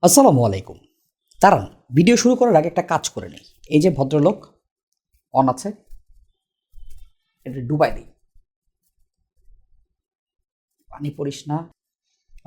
আসসালামু আলাইকুম। দাঁড়ান, ভিডিও শুরু করার আগে একটা কাজ করে নেই। এই যে ভদ্রলোক অন আছে, এটা ডুবাই দিই। পানি পড়িস না।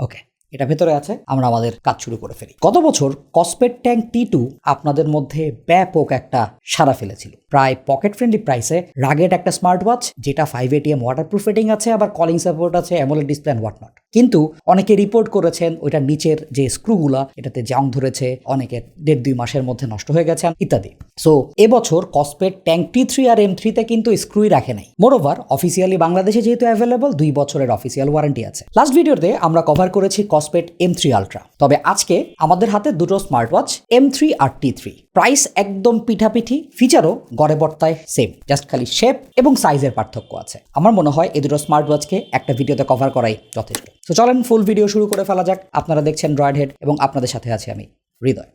ওকে, এটা ভেতরে আছে, আমরা আমাদের কাজ শুরু করে ফেলি। গত বছর কসপেট ট্যাঙ্ক T2 আপনাদের মধ্যে ব্যাপক একটা সাড়া ফেলেছিল। প্রায় পকেট ফ্রেন্ডলি প্রাইসে রাগেড একটা স্মার্ট ওয়াচ, যেটা 5 ATM ওয়াটারপ্রুফ রেটিং আছে, আবার কলিং সাপোর্ট আছে, অ্যামোলেড ডিসপ্লে অ্যান্ড হোয়াটনট। কিন্তু অনেকে রিপোর্ট করেছেন ওইটার নিচের যে স্ক্রুগুলা এটাতে জং ধরেছে, অনেকের 1.5-2 মাসের মধ্যে নষ্ট হয়ে গেছে ইত্যাদি। সো এবছর কসপেট ট্যাঙ্ক T3 আর M3-তে কিন্তু স্ক্রুই রাখে নাই। মোরওভার অফিসিয়ালি বাংলাদেশে যেহেতু অ্যাভেলেবল, 2 বছরের অফিসিয়াল ওয়ারেন্টি আছে। লাস্ট ভিডিওতে আমরা কভার করেছি কসপেট M3 আলট্রা। তবে আজকে আমাদের হাতে দুটো স্মার্ট ওয়াচ M3 আর T3। প্রাইস একদম পিঠাপিঠি, ফিচারও গড়ে বর্তায় সেম, জাস্ট খালি শেপ এবং সাইজের পার্থক্য আছে। আমার মনে হয় এই দুটো স্মার্ট ওয়াচকে একটা ভিডিওতে কভার করাই যথেষ্ট। তো চলেন ফুল ভিডিও শুরু করে ফেলা যাক। আপনারা দেখছেন ড্রয়েড হেড এবং আপনাদের সাথে আছি আমি হৃদয়।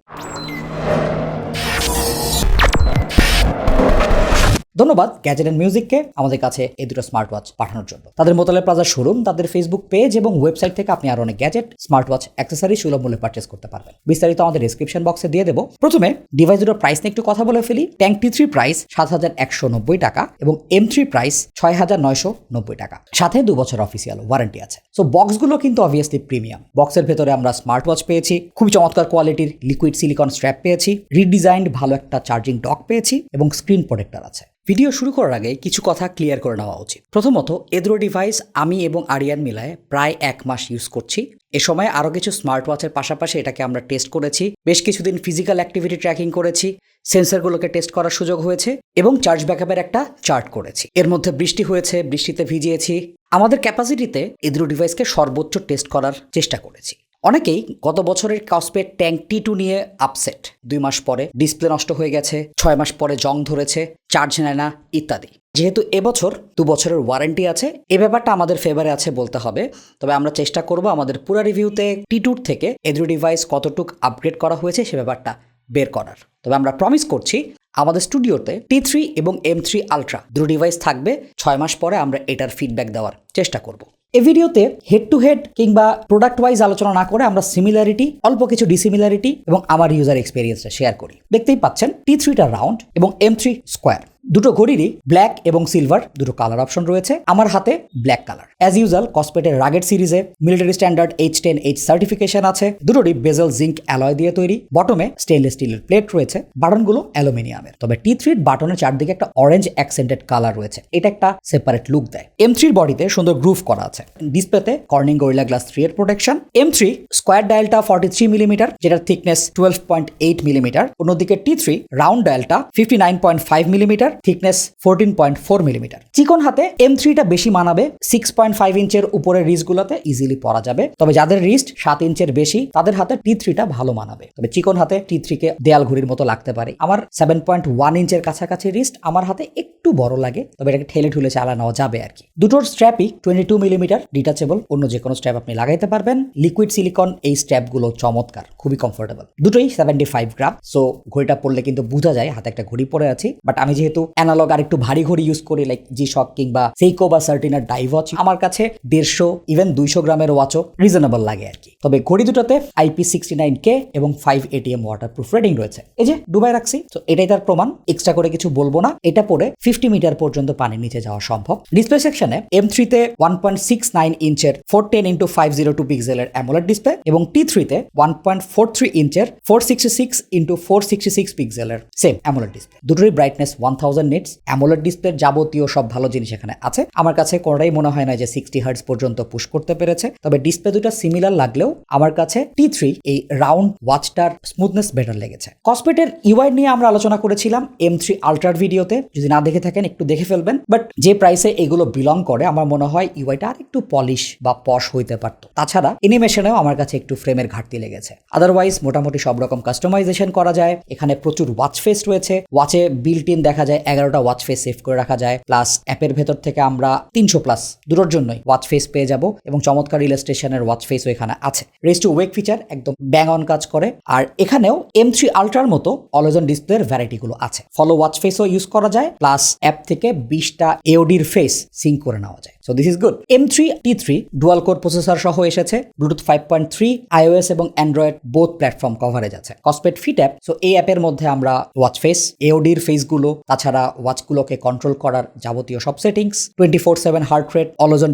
ধন্যবাদ গ্যাজেট এন্ড মিউজিককে আমাদের কাছে এই দুটো স্মার্ট ওয়াচ পাঠানোর জন্য। তাদের মোতালেব প্লাজা শোরুম, তাদের ফেসবুক পেজ এবং ওয়েবসাইট থেকে আপনি আরো অনেক গ্যাজেট, স্মার্ট ওয়াচ, অ্যাক্সেসরি সুলভ মূল্যে পারচেস করতে পারবেন। বিস্তারিত আমাদের ডেসক্রিপশন বক্সে দিয়ে দেবো। প্রথমে ডিভাইস দুটোর প্রাইস নিয়ে একটু কথা বলে ফেলি। ট্যাঙ্ক T3 প্রাইস 7,190 টাকা এবং M3 প্রাইস 6,990 টাকা, সাথে 2 বছর অফিসিয়াল ওয়ারেন্টি আছে। সো বক্সগুলো কিন্তু অবভিয়াসলি প্রিমিয়াম। বক্সের ভেতরে আমরা স্মার্ট ওয়াচ পেয়েছি, খুবই চমৎকার কোয়ালিটির লিকুইড সিলিকন স্ট্র্যাপ পেয়েছি, রিডিজাইনড ভালো একটা চার্জিং ডক পেয়েছি এবং স্ক্রিন প্রোটেক্টর আছে। ভিডিও শুরু করার আগে কিছু কথা ক্লিয়ার করে নেওয়া উচিত। প্রথমত, এই দুটো ডিভাইস আমি এবং আরিয়ান মিলায় প্রায় 1 মাস ইউজ করছি। এ সময় আরও কিছু স্মার্ট ওয়াচের পাশাপাশি এটাকে আমরা টেস্ট করেছি, বেশ কিছুদিন ফিজিক্যাল অ্যাক্টিভিটি ট্র্যাকিং করেছি, সেন্সরগুলোকে টেস্ট করার সুযোগ হয়েছে এবং চার্জ ব্যাকআপের একটা চার্ট করেছি। এর মধ্যে বৃষ্টি হয়েছে, বৃষ্টিতে ভিজিয়েছি। আমাদের ক্যাপাসিটিতে এই দুটো ডিভাইসকে সর্বোচ্চ টেস্ট করার চেষ্টা করেছি। অনেকেই গত বছরের কসপেট ট্যাঙ্ক T2 নিয়ে আপসেট। 2 মাস পরে ডিসপ্লে নষ্ট হয়ে গেছে, 6 মাস পরে জং ধরেছে, চার্জ নেয় না ইত্যাদি। যেহেতু এবছর 2 বছরের ওয়ারেন্টি আছে, এ ব্যাপারটা আমাদের ফেভারে আছে বলতে হবে। তবে আমরা চেষ্টা করব আমাদের পুরো রিভিউতে T2 থেকে এই দুটো ডিভাইস কতটুকু আপগ্রেড করা হয়েছে সে ব্যাপারটা বের করার। তবে আমরা প্রমিস করছি আমাদের স্টুডিওতে T3 এবং M3 আলট্রা দুটো ডিভাইস থাকবে। 6 মাস পরে আমরা এটার ফিডব্যাক দেওয়ার চেষ্টা করব। এই ভিডিওতে হেড টু হেড কিংবা প্রোডাক্ট ওয়াইজ আলোচনা না করে আমরা সিমিলারিটি, অল্প কিছু ডিসিমিলারিটি এবং আমার ইউজার এক্সপেরিয়েন্সটা শেয়ার করি। দেখতেই পাচ্ছেন T3টা রাউন্ড এবং M3 স্কোয়ার। দুটো ঘড়িরই ব্ল্যাক এবং সিলভার দুটো কালার অপশন রয়েছে। আমার হাতে ব্ল্যাক কালার। অ্যাজ ইউজাল কসপেটের রাগেড সিরিজে মিলিটারি স্ট্যান্ডার্ড H10H সার্টিফিকেশন আছে। দুটোরই বেজেল জিঙ্ক অ্যালয় দিয়ে তৈরি। বটমে স্টেনলেস স্টিলের প্লেট রয়েছে, বাটনগুলো অ্যালুমিনিয়ামের। তবে T3 বাটনের চারদিকে একটা অরেঞ্জ অ্যাকসেন্টেড কালার রয়েছে, এটা একটা সেপারেট লুক দেয়। M3 বডিতে সুন্দর গ্রুভ করা আছে। ডিসপ্লেতে কর্নিং গরিলা গ্লাস 3 এর প্রোটেকশন। M3 স্কোয়ার ডায়ালটা 43 মিলিমিটার, যেটার থিকনেস 12.8 মিলিমিটার। অন্যদিকে T3 রাউন্ড ডায়ালটা 59.5 মিলিমিটার, থিকনেস 14.4 মিলিমিটার। চিকন হাতে M3টা বেশি মানাবে। 6.5 ইঞ্চের উপরের রিস্টগুলোতে ইজিলি পরা যাবে। তবে যাদের রিস্ট 7 ইঞ্চের বেশি তাদের হাতে T3টা ভালো মানাবে। তবে চিকন হাতে T3কে দেয়াল ঘড়ির মতো লাগতে পারে। আমার 7.1 ইঞ্চের কাছাকাছি রিস্ট, আমার হাতে একটু বড় লাগে, তবে এটাকে ঠেলে ঠুলে চালানো যাবে আর কি। দুটোর স্ট্র্যাপই 22 মিলিমিটার ডিটাচেবল, অন্য যে কোনো স্ট্র্যাপ আপনি লাগাইতে পারবেন। লিকুইড সিলিকন এই স্ট্র্যাপগুলো চমৎকার, খুবই কমফোর্টেবল। দুটোই 75 গ্রাম। সো ঘড়িটা পরলে কিন্তু বোঝা যায় হাতে একটা ঘড়ি পরে আছি। বাট আমি যেহেতু অ্যানালগ আর একটু ভারী ঘড়ি ইউজ করি, লাইক G-Shock কিংবা Seiko বা সার্টিনার ডাই ওয়াচ, আমার কাছে 150 ইভেন 200 গ্রামের ওয়াচও রিজনেবল লাগে আর কি। তবে ঘড়ি দুটোতে IP69K এবং 5 ATM ওয়াটারপ্রুফ রেটিং রয়েছে। এই যে ডুবাই রাখছি, তো এটাই তার প্রমাণ। এক্সট্রা করে কিছু বলবো না। এটা পরে 50 মিটার পর্যন্ত পানির নিচে যাওয়া সম্ভব। ডিসপ্লে সেকশনে M3-তে 1.69 ইঞ্চের 410x502 পিক্সেলের অ্যামোলেড ডিসপ্লে এবং T3-তে 1.43 ইঞ্চের 466x466 পিক্সেলের সেম অ্যামোলেড ডিসপ্লে। দুটোরই ব্রাইটনেস 1000 নিটস। অ্যামোলেড ডিসপ্লের যাবতীয় সব ভালো জিনিস এখানে আছে। আমার কাছে কোনোটাই মনে হয় না যে 60 হার্টজ পর্যন্ত পুশ করতে পেরেছে। তবে ডিসপ্লে দুটো সিমিলার লাগলেও আমার কাছে T3 এই রাউন্ড ওয়াচটার স্মুথনেস বেটার লেগেছে। কসপেটের ইউআই নিয়ে আমরা আলোচনা করেছিলাম M3 আলট্রার ভিডিওতে, যদি না দেখে থাকেন একটু দেখে ফেলবেন। বাট যে প্রাইসে এগুলো বিলং করে আমার মনে হয় ইউআইটা আর একটু পলিশ বা পশ হইতে পারতো। তাছাড়া অ্যানিমেশনেও আমার কাছে একটু ফ্রেমের ঘাটতি লেগেছে। আদারওয়াইজ মোটামুটি সব রকম কাস্টমাইজেশন করা যায়। এখানে প্রচুর ওয়াচ ফেস রয়েছে। ওয়াচে বিল্ট ইন দেখা যায় 11টা ওয়াচ ফেস সেভ করে রাখা যায়, প্লাস অ্যাপের ভেতর থেকে আমরা 300+ দুটোর জন্যই ওয়াচ ফেস পেয়ে যাব এবং চমৎকার ইলাস্ট্রেশনের ওয়াচ ফেসও এখানে আছে। রেস টু ওয়েক ফিচার একদম ব্যাং অন কাজ করে। আর এখানেও M3 আলট্রার মতো অলওয়েজ অন ডিসপ্লের ভ্যারাইটিগুলো আছে। ফলো ওয়াচ ফেসও ইউজ করা যায়, প্লাস অ্যাপ থেকে 20টা এওডির ফেস সিঙ্ক করে নেওয়া যায়। So this is good. M3 T3 dual core processor সহ এসেছে, ব্লুটুথ 5.3, iOS এবং অ্যান্ড্রয়েড বোথ প্ল্যাটফর্ম কভারেজ আছে। কসপেট ফিট অ্যাপ, সো এই অ্যাপের মধ্যে আমরা ওয়াচ ফেস, এওডির ফেসগুলো, তাছাড়া ওয়াচগুলোকে কন্ট্রোল করার যাবতীয় সব settings, 24/7 heart rate, always on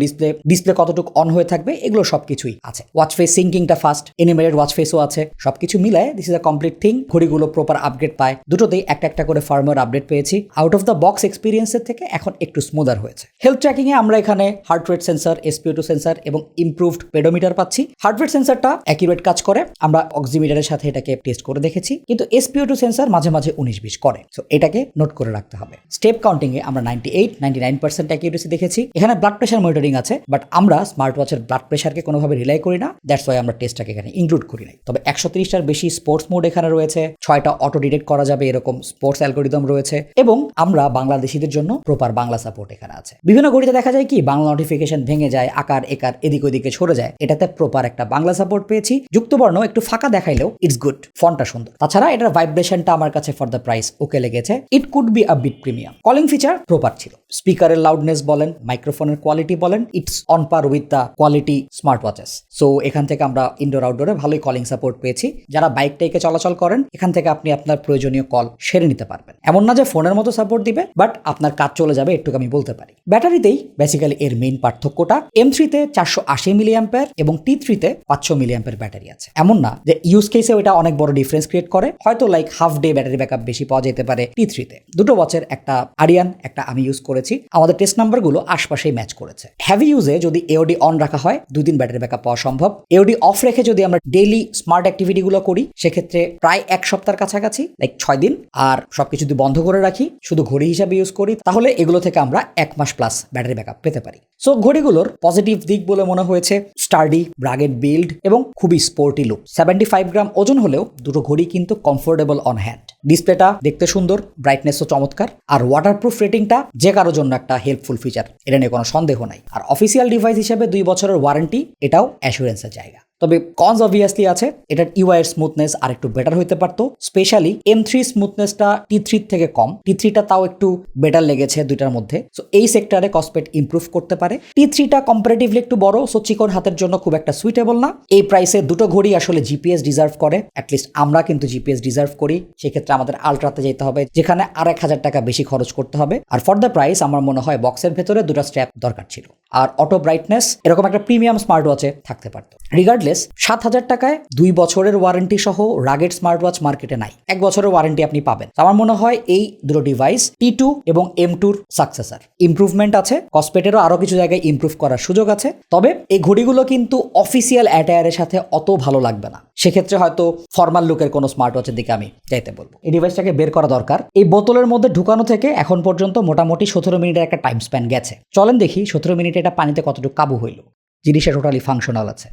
display কতটুকু অন হয়ে থাকবে, এগুলো সবকিছুই আছে। ওয়াচ ফেস সিঙ্কিংটা ফাস্ট, এনিমেটেড ওয়াচ ফেসও আছে। সবকিছু মিলায় this is a complete thing. ঘড়িগুলো প্রপার আপগ্রেড পায়, দুটোতেই একটা করে ফার্মওয়্যার আপডেট পেয়েছি। আউট অফ দ্য বক্স এক্সপিরিয়েন্সের থেকে এখন একটু স্মুদার হয়েছে। হেলথ ট্র্যাকিং এ আমরা এখানে heart rate sensor, SpO2 sensor এবং ইমপ্রুভড পেডোমিটার পাচ্ছি। হার্ট রেট সেন্সরটা অ্যাকিউরেট কাজ করে, আমরা অক্সিমিটারের সাথে এটাকে টেস্ট করে দেখেছি, কিন্তু SpO2 সেন্সর মাঝে মাঝে 19-20 করে, সো এটাকে নোট করে রাখতে হবে। স্টেপ কাউন্টিং এ আমরা 98-99% অ্যাকিউরেসি দেখেছি। এখানে ব্লাড প্রেশার মনিটরিং আছে, বাট আমরা স্মার্ট ওয়াচের ব্লাড প্রেশারকে কোনোভাবে রিলাই করি না, দ্যাটস ওয়াই আমরা টেস্টটাকে এখানে ইনক্লুড করি নাই। তবে 130টার বেশি স্পোর্টস মোড এখানে রয়েছে, 6টা অটো ডিটেক্ট করা যাবে এরকম স্পোর্টস অ্যালগোরিদম রয়েছে, এবং আমরা বাংলাদেশিদের জন্য প্রপার বাংলা সাপোর্ট এখানে আছে। বিভিন্ন ঘড়িতে দেখা যায় কি বাংলা নোটিফিকেশন ভেঙে যায়, আকার একার এদিক ওদিকে সরে যায়, এটাতে প্রপার একটা বাংলা সাপোর্ট পেয়েছি। যুক্তবর্ণ একটু ফাঁকা দেখাইলেও ইটস গুড, ফন্টটা সুন্দর। তাছাড়া এটার ভাইব্রেশনটা আমার কাছে ফর দ্য প্রাইস ওকে লেগেছে। It could be a bit premium. Calling feature proper ছিল, স্পিকারের লাউডনেস বলেন, মাইক্রোফোনের কোয়ালিটি বলেন, it's on par with the quality smart watches. So এখান থেকে আমরা ইনডোর আউটডোরে ভালোই কলিং সাপোর্ট পেয়েছি। যারা বাইক টাইকে চলাচল করেন, এখান থেকে আপনি আপনার প্রয়োজনীয় কল সেরে নিতে পারবেন। এমন না যে ফোনের মতো সাপোর্ট দিবে, বাট আপনার কাজ চলে যাবে, একটু আমি বলতে পারি। ব্যাটারিতেই বেসিক্যালি এর মেইন পার্থক্যটা, M3-তে 480 মিলিঅ্যাম্পিয়ার এবং T3-তে 500 মিলিঅ্যাম্পিয়ার ব্যাটারি আছে। এমন না যে ইউজ কেসে এটা অনেক বড় ডিফারেন্স ক্রিয়েট করে, হয়তো like half day battery backup বেশি পাওয়া যেতে পারে T3-তে। দুটো ওয়াচের একটা আরিয়ান, একটা আমি ইউজ করেছি, আমাদের টেস্ট নাম্বারগুলো আশপাশেই ম্যাচ করেছে। হেভি ইউজে যদি এওডি অন রাখা হয় 2 দিন ব্যাটারি ব্যাকআপ পাওয়া সম্ভব। এওডি অফ রেখে যদি আমরা ডেইলি স্মার্ট অ্যাক্টিভিটিগুলো করি, সেক্ষেত্রে প্রায় 1 সপ্তাহের কাছাকাছি, লাইক 6 দিন। আর সবকিছু যদি বন্ধ করে রাখি, শুধু ঘড়ি হিসাবে ইউজ করি, তাহলে এগুলো থেকে আমরা 1 মাস প্লাস ব্যাটারি ব্যাকআপ পেতে পারি। সো ঘড়িগুলোর পজিটিভ দিক বলে মনে হয়েছে স্টার্ডি, ব্রাগেড বিল্ড এবং খুবই স্পোর্টি লুক। 75 গ্রাম ওজন হলেও দুটো ঘড়ি কিন্তু কমফোর্টেবল অন হ্যান্ড। ডিসপ্লেটা দেখতে সুন্দর, ব্রাইটনেসও চমৎকার, আর ওয়াটারপ্রুফ রেটিংটা যে কারোর জন্য একটা হেল্পফুল ফিচার, এটা নিয়ে কোনো সন্দেহ নাই। আর অফিসিয়াল ডিভাইস হিসেবে 2 বছরের ওয়ারেন্টি, এটাও অ্যাসুরেন্সের জায়গা। তবে কনস অবভিয়াসলি আছে, এটার ইউআই এর স্মুথনেস আর একটু বেটার হইতে পারতো। স্পেশালি M3 স্মুথনেসটা T3 থেকে কম, T3টা তাও একটু বেটার লেগেছে দুইটার মধ্যে। সো এই সেক্টরে কসপেট ইমপ্রুভ করতে পারে। T3টা কম্পারেটিভলি একটু বড়, সো চিকন হাতের জন্য খুব একটা সুইটেবল না। এই প্রাইসে দুটো ঘড়ি আসলে জিপিএস ডিজার্ভ করে, অ্যাটলিস্ট আমরা কিন্তু জিপিএস ডিজার্ভ করি। সেক্ষেত্রে আমাদের আলট্রাতে যেতে হবে, যেখানে আর 1000 টাকা বেশি খরচ করতে হবে। আর ফর দ্য প্রাইস আমার মনে হয় বক্সের ভেতরে দুটো স্ট্র্যাপ দরকার ছিল, আর অটো ব্রাইটনেস এরকম একটা প্রিমিয়াম স্মার্ট ওয়াচে থাকতে পারতো। রিগার্ডলেস 7000 টাকায় 2 বছরের ওয়ারেন্টি সহ রাগেড স্মার্ট ওয়াচ মার্কেটে নাই। 1 বছরের ওয়ারেন্টি আপনি পাবেন। আমার মনে হয় এই দুটো ডিভাইস T2 এবং M2-র সাকসেসর। ইমপ্রুভমেন্ট আছে, কসপেটেরও আরো কিছু জায়গায় ইমপ্রুভ করার সুযোগ আছে। তবে এই ঘড়িগুলো কিন্তু অফিসিয়াল অ্যাটায়ারের সাথে অত ভালো লাগবে না। সেক্ষেত্রে হয়তো ফর্মাল লুকের কোনো স্মার্ট ওয়াচের দিকে আমি যাইতে বলবো। এই ডিভাইসটাকে বের করা দরকার। এই বোতলের মধ্যে ঢুকানো থেকে এখন পর্যন্ত মোটামুটি 17 মিনিটের একটা টাইম স্প্যান গেছে। চলেন দেখি 17 মিনিটে এটা পানিতে কতটুকু কাবু হইল। জিনিসটা টোটালি ফাংশনাল আছে,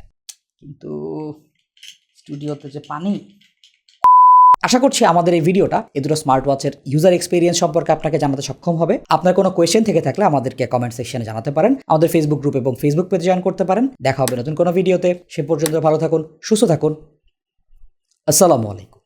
কিন্তু স্টুডিওতে যে পানি। আশা করছি আমাদের এই ভিডিওটা এই দুটো স্মার্ট ওয়াচের ইউজার এক্সপিরিয়েন্স সম্পর্কে আপনাকে জানাতে সক্ষম হবে। আপনার কোনো কোয়েশ্চেন থেকে থাকলে আমাদেরকে কমেন্ট সেকশনে জানাতে পারেন। আমাদের ফেসবুক গ্রুপ এবং ফেসবুক পেজে জয়েন করতে পারেন। দেখা হবে নতুন কোনো ভিডিওতে। সে পর্যন্ত ভালো থাকুন, সুস্থ থাকুন। আসসালামু আলাইকুম।